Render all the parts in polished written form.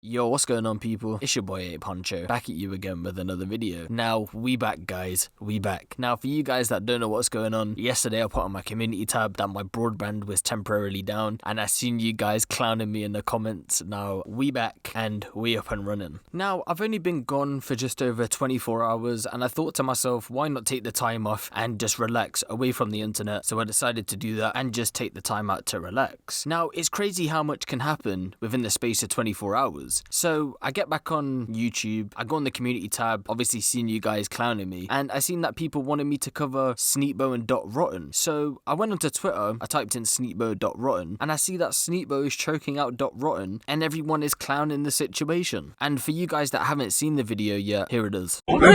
Yo, what's going on, people? It's your boy Huncho, back at you again with another video. Now, we back, guys. We back. Now, for you guys that don't know what's going on, yesterday I put on my community tab that my broadband was temporarily down, and I seen you guys clowning me in the comments. Now, we back, and we up and running. Now, I've only been gone for just over 24 hours, and I thought to myself, why not take the time off and just relax away from the internet? So I decided to do that and just take the time out to relax. Now, it's crazy how much can happen within the space of 24 hours. So I get back on YouTube, I go on the community tab, obviously seeing you guys clowning me, and I seen that people wanted me to cover Sneakbo and .rotten. So I went onto Twitter, I typed in Sneakbo.rotten, and I see that Sneakbo is choking out .rotten, and everyone is clowning the situation. And for you guys that haven't seen the video yet, here it is. How long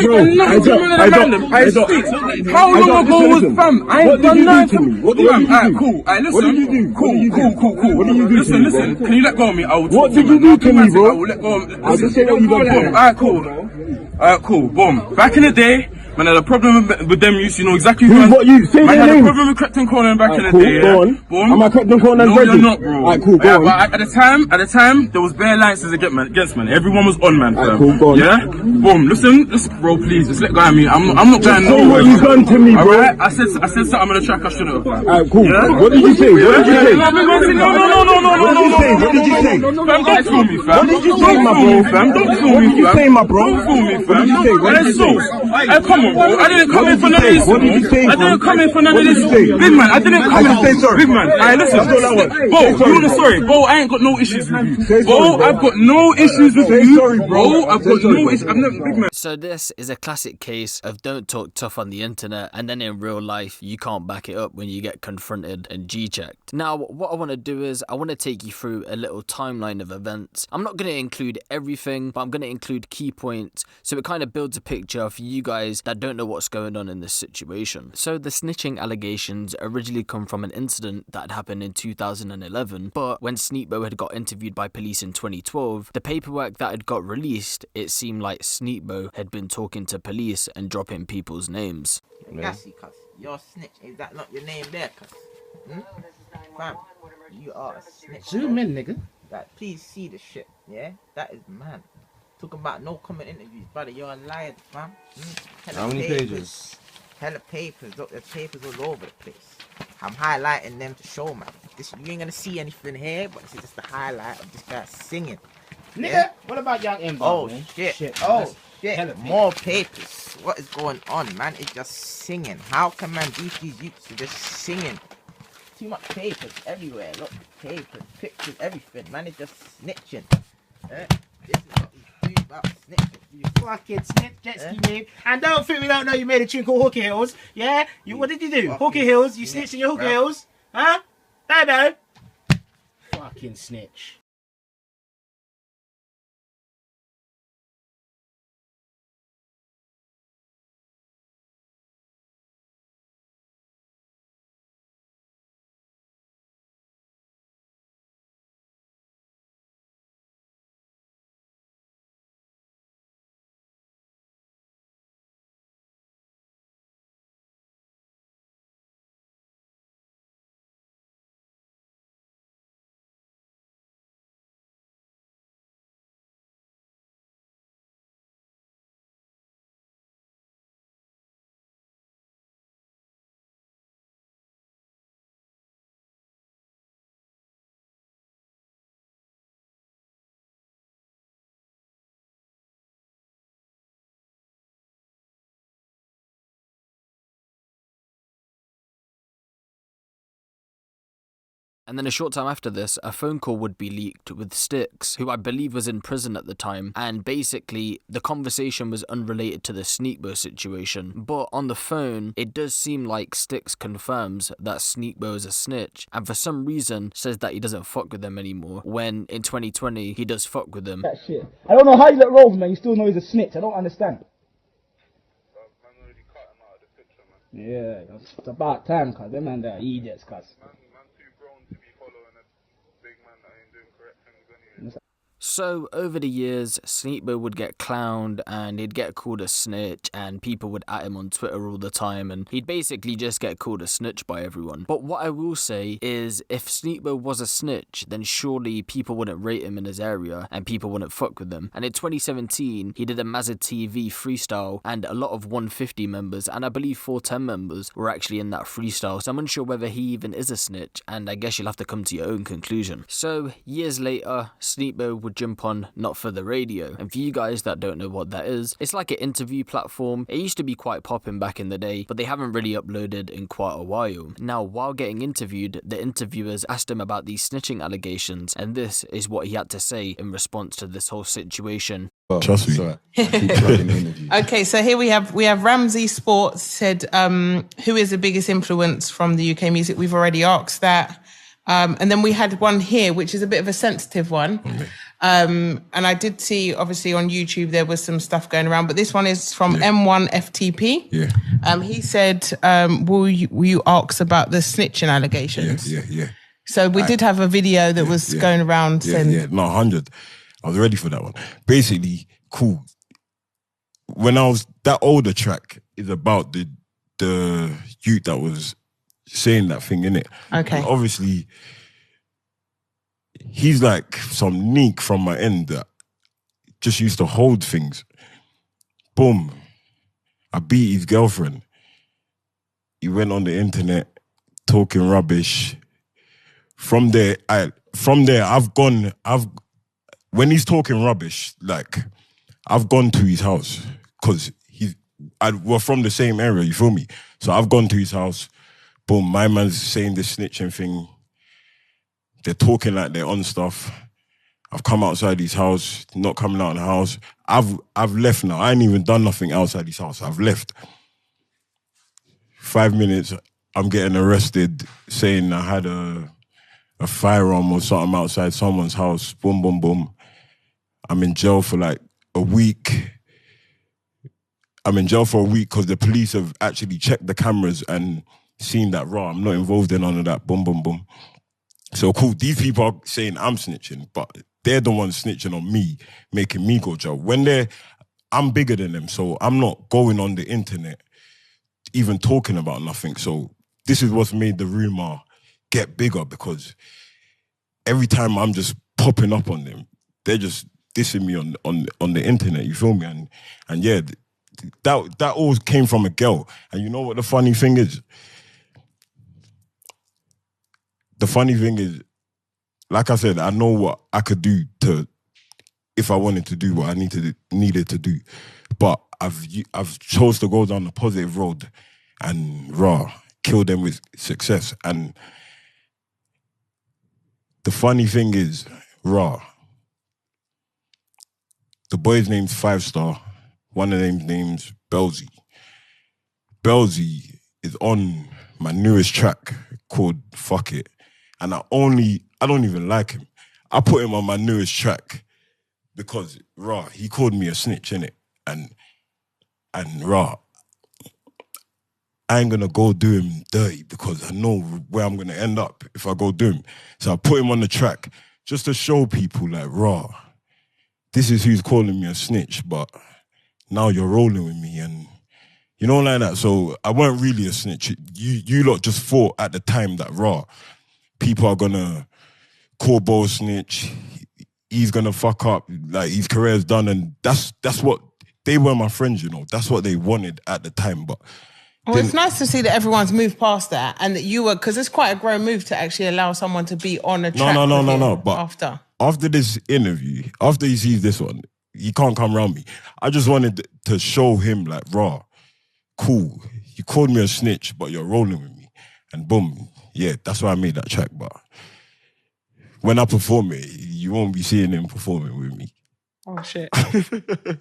ago was fam? I ain't done nothing to me. What did you do? Cool. What did you do? Cool. What did you do? Listen. Can you let go of me? I will. What did you do to me, bro? I will let go of me. I'll just say what you done. Alright, cool. Boom. Back in the day, man, I had a problem with them use, you know exactly who. What you say? Man, I had a problem with Krypton Conan back in the day. Go on. Boom. Am I Krypton Conan? No, you're not, bro. Alright, cool. Go on. But at the time, there was bare alliances against man. Everyone was on, man. Alright, cool. Go on. Yeah. Boom. Listen, bro. Please, just let go of me. I'm not going nowhere. What you done to me, bro? Alright. I said something on the track I shouldn't have. Alright, cool. What did you say? No. What did you say? Fam, don't fool me, fam. What did you say, my bro? Fam, don't fool me, fam. What did you say, my bro? Don't fool me, fam. What did you say? What did you say? Hey, come on, bro. I didn't come in for none of this. What did you say? I didn't come in for none of this. Big man, I didn't come in. Say sorry. Big man, alright, listen. Bro, you want sorry? Bro, I ain't got no issues with you. Bro, I've got no issues with you. Sorry, bro. I've got no issues. I've never, big man. So this is a classic case of don't talk tough on the internet, and then in real life, you can't back it up when you get confronted and G-checked. Now, what I want to do is, I want to take you through a little timeline of events. I'm not going to include everything, but I'm going to include key points, so it kind of builds a picture for you guys that don't know what's going on in this situation. So the snitching allegations originally come from an incident that happened in 2011, but when Sneakbo had got interviewed by police in 2012, the paperwork that had got released, it seemed like Sneakbo had been talking to police and dropping people's names. Gassy, cuz. You're a snitch. Is that not your name there, cuz? Fam, you are a snitch. Zoom in, nigga. Like, please see the shit, yeah? That is man. Talking about no comment interviews, brother. You're a liar, fam. How many pages? Hella papers. Look, there's papers all over the place. I'm highlighting them to show, man. You ain't gonna see anything here, but this is just the highlight of this guy singing. Nigga, yeah? What about Young Ember? Oh, man? shit. Oh, shit. More papers. What is going on, man? It's just singing. How can man beat these youths to just singing? Too much papers everywhere. Look, papers, pictures, everything. Man, it's just snitching. This is what we do about snitching. You fucking snitch, jet ski name. And don't think we don't know you made a tune called Hooker Hills. Yeah? What did you do? Hooker Hills? You snitched in your Hooker Hills? Huh? No. Fucking snitch. And then a short time after this, a phone call would be leaked with Sticks, who I believe was in prison at the time, and basically the conversation was unrelated to the Sneakbo situation, but on the phone, it does seem like Sticks confirms that Sneakbo is a snitch, and for some reason says that he doesn't fuck with them anymore, when in 2020, he does fuck with them. That shit. I don't know how you let roll, man, you still know he's a snitch, I don't understand. Yeah, it's about time, cuz them man they're idiots, cuz. So over the years, Sneakbo would get clowned and he'd get called a snitch and people would at him on Twitter all the time and he'd basically just get called a snitch by everyone. But what I will say is if Sneakbo was a snitch, then surely people wouldn't rate him in his area and people wouldn't fuck with him. And in 2017, he did a Mazza TV freestyle and a lot of 150 members and I believe 410 members were actually in that freestyle. So I'm unsure whether he even is a snitch and I guess you'll have to come to your own conclusion. So years later, Sneakbo would jump on Not For The Radio. And for you guys that don't know what that is, it's like an interview platform. It used to be quite popping back in the day, but they haven't really uploaded in quite a while. Now, while getting interviewed, the interviewers asked him about these snitching allegations, and this is what he had to say in response to this whole situation. Trust me. Okay, so here we have Ramsey Sports said, who is the biggest influence from the UK music? We've already asked that. And then we had one here, which is a bit of a sensitive one. And I did see, obviously, on YouTube, there was some stuff going around, but this one is from M1 FTP. Yeah. He said, will you ask about the snitching allegations? Yeah. So we did have a video that was going around saying... Yeah, no, 100. I was ready for that one. Basically, cool. When I was... That older track is about the youth that was saying that thing, innit? Okay. And obviously, he's like some neek from my end that just used to hold things. Boom. I beat his girlfriend. He went on the internet talking rubbish. From there, when he's talking rubbish, like, I've gone to his house because we're from the same area, you feel me? So I've gone to his house. Boom, my man's saying this snitching thing. They're talking like they're on stuff. I've come outside his house, not coming out of the house. I've left now. I ain't even done nothing outside his house. I've left. 5 minutes, I'm getting arrested, saying I had a firearm or something outside someone's house. Boom, boom, boom. I'm in jail for like a week. I'm in jail for a week because the police have actually checked the cameras and seen that I'm not involved in none of that. Boom, boom, boom. So cool. These people are saying I'm snitching, but they're the ones snitching on me, making me go to jail. I'm bigger than them, so I'm not going on the internet even talking about nothing. So this is what's made the rumor get bigger, because every time I'm just popping up on them, they're just dissing me on the internet, you feel me? And yeah, that all came from a girl. And you know what the funny thing is? The funny thing is, like I said, I know what I could do if I wanted to do what I needed to do. But I've chose to go down the positive road and kill them with success. And the funny thing is, the boy's name's 5 Star. One of them's name's Belzy. Belzy is on my newest track called Fuck It. And I don't even like him. I put him on my newest track because, he called me a snitch, innit? And I ain't gonna go do him dirty because I know where I'm gonna end up if I go do him. So I put him on the track just to show people, like, this is who's calling me a snitch, but now you're rolling with me, and you know, like that. So I weren't really a snitch. You lot just thought at the time that people are gonna call Bo a snitch. He's gonna fuck up, like his career's done, and that's what they were, my friends. You know, that's what they wanted at the time. But it's nice to see that everyone's moved past that, and that you were, because it's quite a grown move to actually allow someone to be on a track. No. But after this interview, after he sees this one, he can't come around me. I just wanted to show him, like, cool. You called me a snitch, but you're rolling with me, and boom, yeah, that's why I made that track. But when I perform it, you won't be seeing him performing with me. Oh, shit.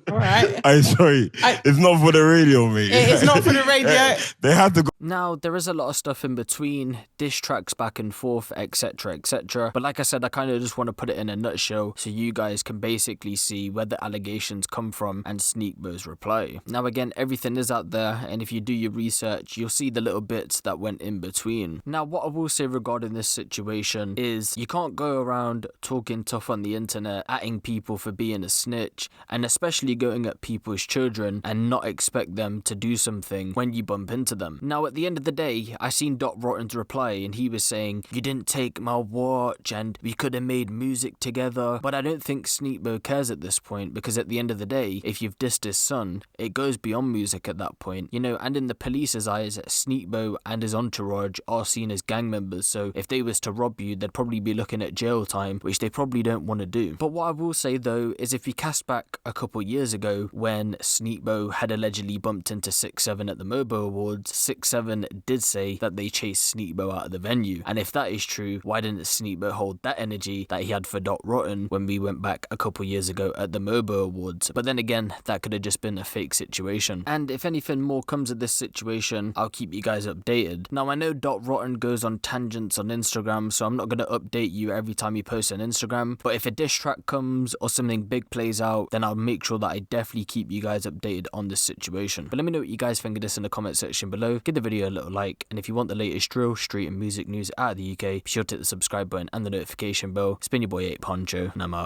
All right. I'm sorry. It's not for the radio, mate. It's not for the radio. They had to go. Now, there is a lot of stuff in between, diss tracks back and forth, etc, etc, but like I said, I kind of just want to put it in a nutshell so you guys can basically see where the allegations come from and Sneakbo's reply. Now again, everything is out there, and if you do your research, you'll see the little bits that went in between. Now, what I will say regarding this situation is you can't go around talking tough on the internet, atting people for being a snitch, and especially going at people's children and not expect them to do something when you bump into them. Now, at the end of the day, I seen Dot Rotten's reply, and he was saying, you didn't take my watch and we could have made music together, but I don't think Sneakbo cares at this point, because at the end of the day, if you've dissed his son, it goes beyond music at that point, you know, and in the police's eyes, Sneakbo and his entourage are seen as gang members, so if they was to rob you, they'd probably be looking at jail time, which they probably don't want to do. But what I will say though, is if you cast back a couple years ago, when Sneakbo had allegedly bumped into 6-7 at the Mobo Awards, 6-7 did say that they chased Sneakbo out of the venue, and if that is true, why didn't Sneakbo hold that energy that he had for Dot Rotten when we went back a couple years ago at the Mobo Awards? But then again, that could have just been a fake situation. And if anything more comes of this situation, I'll keep you guys updated. Now, I know Dot Rotten goes on tangents on Instagram, so I'm not going to update you every time he posts on Instagram, but if a diss track comes or something big plays out, then I'll make sure that I definitely keep you guys updated on this situation. But let me know what you guys think of this in the comment section below. Give the video a little like, and if you want the latest drill, street and music news out of the UK, be sure to hit the subscribe button and the notification bell. It's been your boy Huncho, and I'm out.